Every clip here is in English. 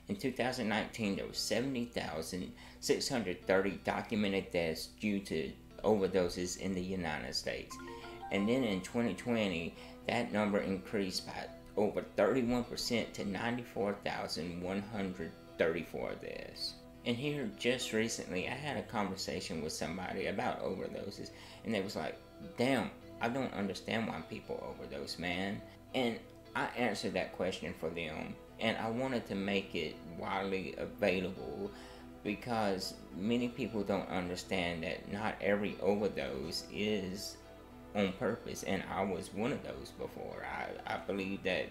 In 2019, there were 70,630 documented deaths due to overdoses in the United States. And then in 2020, that number increased by over 31% to 94,134 deaths. And here, just recently, I had a conversation with somebody about overdoses, and they was like, damn, I don't understand why people overdose, man. And I answered that question for them, and I wanted to make it widely available because many people don't understand that not every overdose is on purpose, and I was one of those before. I believe that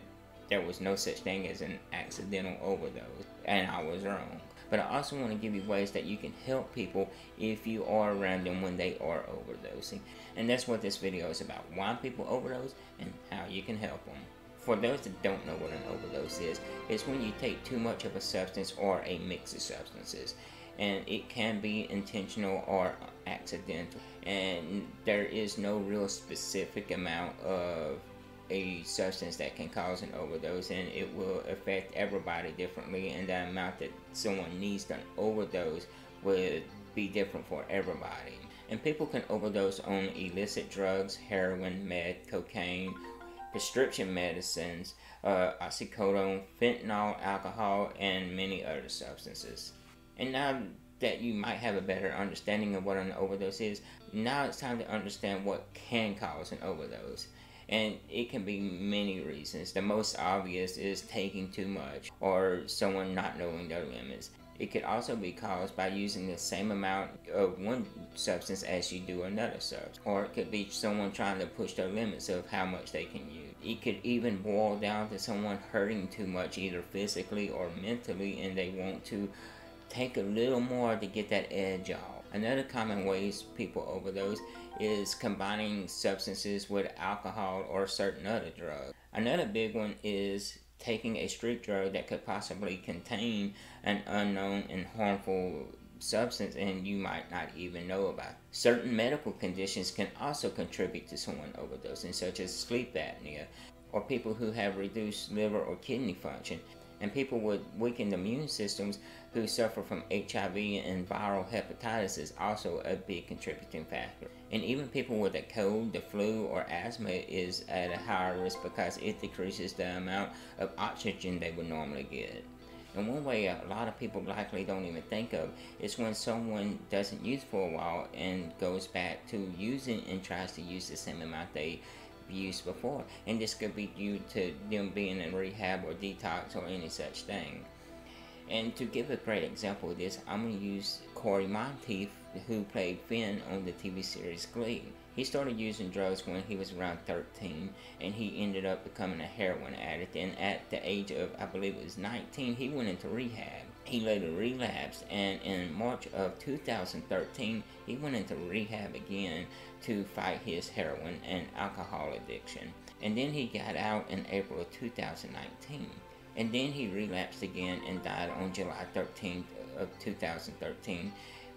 there was no such thing as an accidental overdose, and I was wrong. But I also want to give you ways that you can help people if you are around them when they are overdosing. And that's what this video is about: why people overdose and how you can help them. For those that don't know what an overdose is, it's when you take too much of a substance or a mix of substances. And it can be intentional or accidental. And there is no real specific amount of a substance that can cause an overdose, and it will affect everybody differently, and the amount that someone needs to overdose would be different for everybody. And people can overdose on illicit drugs, heroin, meth, cocaine, prescription medicines, oxycodone, fentanyl, alcohol, and many other substances. And now that you might have a better understanding of what an overdose is, now it's time to understand what can cause an overdose. And it can be many reasons. The most obvious is taking too much or someone not knowing their limits. It could also be caused by using the same amount of one substance as you do another substance. Or it could be someone trying to push their limits of how much they can use. It could even boil down to someone hurting too much, either physically or mentally, and they want to take a little more to get that edge off. Another common ways people overdose is combining substances with alcohol or certain other drugs. Another big one is taking a street drug that could possibly contain an unknown and harmful substance and you might not even know about. Certain medical conditions can also contribute to someone overdosing, such as sleep apnea, or people who have reduced liver or kidney function, and people with weakened immune systems who suffer from HIV and viral hepatitis is also a big contributing factor. And even people with a cold, the flu, or asthma is at a higher risk because it decreases the amount of oxygen they would normally get. And one way a lot of people likely don't even think of is when someone doesn't use for a while and goes back to using and tries to use the same amount they used before. And this could be due to them being in rehab or detox or any such thing. And to give a great example of this, I'm going to use Corey Monteith, who played Finn on the TV series Glee. He started using drugs when he was around 13, and he ended up becoming a heroin addict, and at the age of, I believe it was 19, he went into rehab. He later relapsed, and in March of 2013, he went into rehab again to fight his heroin and alcohol addiction. And then he got out in April of 2019. And then he relapsed again and died on July 13th of 2013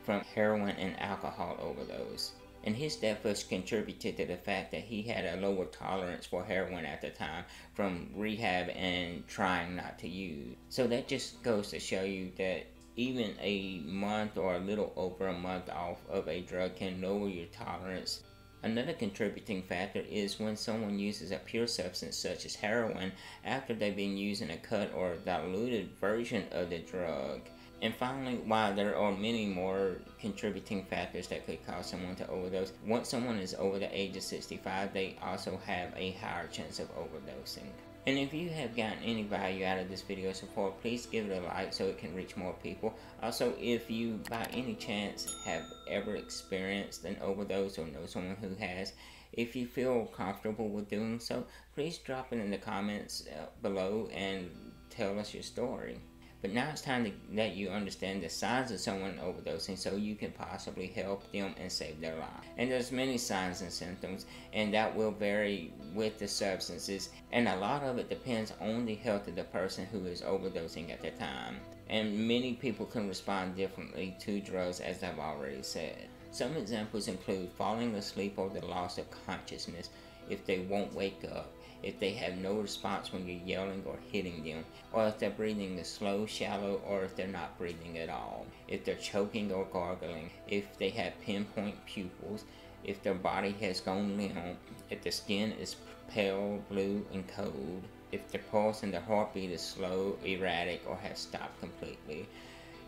from heroin and alcohol overdose. And his death was contributed to the fact that he had a lower tolerance for heroin at the time from rehab and trying not to use. So that just goes to show you that even a month or a little over a month off of a drug can lower your tolerance. Another contributing factor is when someone uses a pure substance such as heroin after they've been using a cut or diluted version of the drug. And finally, while there are many more contributing factors that could cause someone to overdose, once someone is over the age of 65, they also have a higher chance of overdosing. And if you have gotten any value out of this video so far, please give it a like so it can reach more people. Also, if you by any chance have ever experienced an overdose or know someone who has, if you feel comfortable with doing so, please drop it in the comments below and tell us your story. But now it's time to let you understand the signs of someone overdosing so you can possibly help them and save their life. And there's many signs and symptoms, and that will vary with the substances, and a lot of it depends on the health of the person who is overdosing at the time. And many people can respond differently to drugs, as I've already said. Some examples include falling asleep or the loss of consciousness if they won't wake up, if they have no response when you're yelling or hitting them, or if they're breathing slow, shallow, or if they're not breathing at all, if they're choking or gargling, if they have pinpoint pupils, if their body has gone limp, if the skin is pale, blue, and cold, if their pulse and their heartbeat is slow, erratic, or has stopped completely,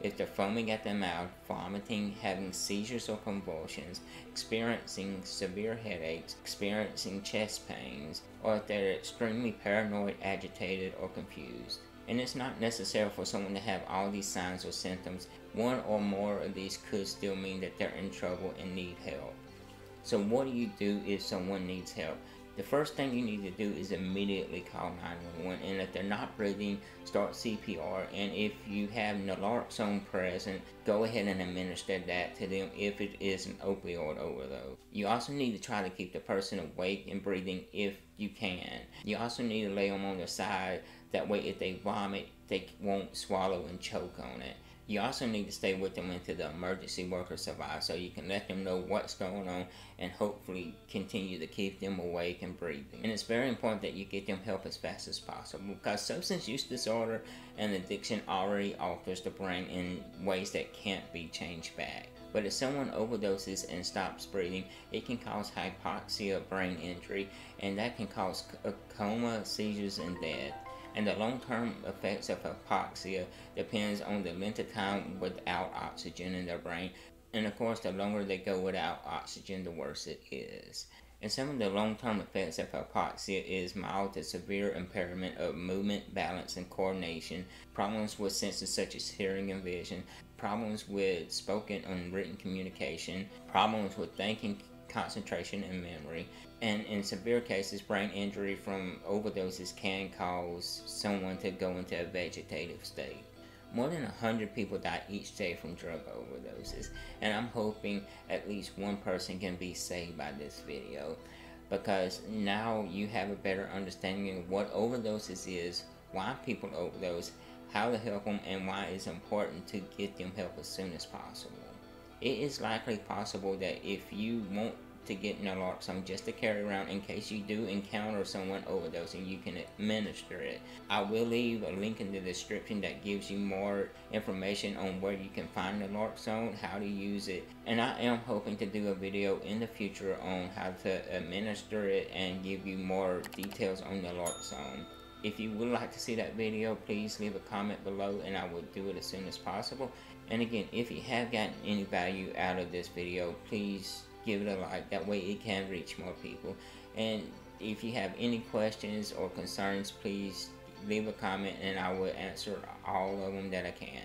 if they're foaming at the mouth, vomiting, having seizures or convulsions, experiencing severe headaches, experiencing chest pains, or if they're extremely paranoid, agitated, or confused. And it's not necessary for someone to have all these signs or symptoms. One or more of these could still mean that they're in trouble and need help. So what do you do if someone needs help? The first thing you need to do is immediately call 911, and if they're not breathing, start CPR, and if you have naloxone present, go ahead and administer that to them if it is an opioid overdose. You also need to try to keep the person awake and breathing if you can. You also need to lay them on their side, that way if they vomit, they won't swallow and choke on it. You also need to stay with them until the emergency workers arrive, so you can let them know what's going on and hopefully continue to keep them awake and breathing. And it's very important that you get them help as fast as possible, because substance use disorder and addiction already alters the brain in ways that can't be changed back. But if someone overdoses and stops breathing, it can cause hypoxia, brain injury, and that can cause a coma, seizures, and death. And the long-term effects of hypoxia depends on the length of time without oxygen in their brain. And of course, the longer they go without oxygen, the worse it is. And some of the long-term effects of hypoxia is mild to severe impairment of movement, balance, and coordination, problems with senses such as hearing and vision, problems with spoken and written communication, problems with thinking, concentration, and memory. And in severe cases, brain injury from overdoses can cause someone to go into a vegetative state. More than 100 people die each day from drug overdoses, and I'm hoping at least one person can be saved by this video, because now you have a better understanding of what overdoses is, why people overdose, how to help them, and why it's important to get them help as soon as possible. It is likely possible that if you want to get naloxone just to carry around in case you do encounter someone overdosing, you can administer it. I will leave a link in the description that gives you more information on where you can find naloxone, how to use it, and I am hoping to do a video in the future on how to administer it and give you more details on naloxone. If you would like to see that video, please leave a comment below and I will do it as soon as possible. And again, if you have gotten any value out of this video, please give it a like, that way it can reach more people. And if you have any questions or concerns, please leave a comment and I will answer all of them that I can.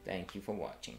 Thank you for watching.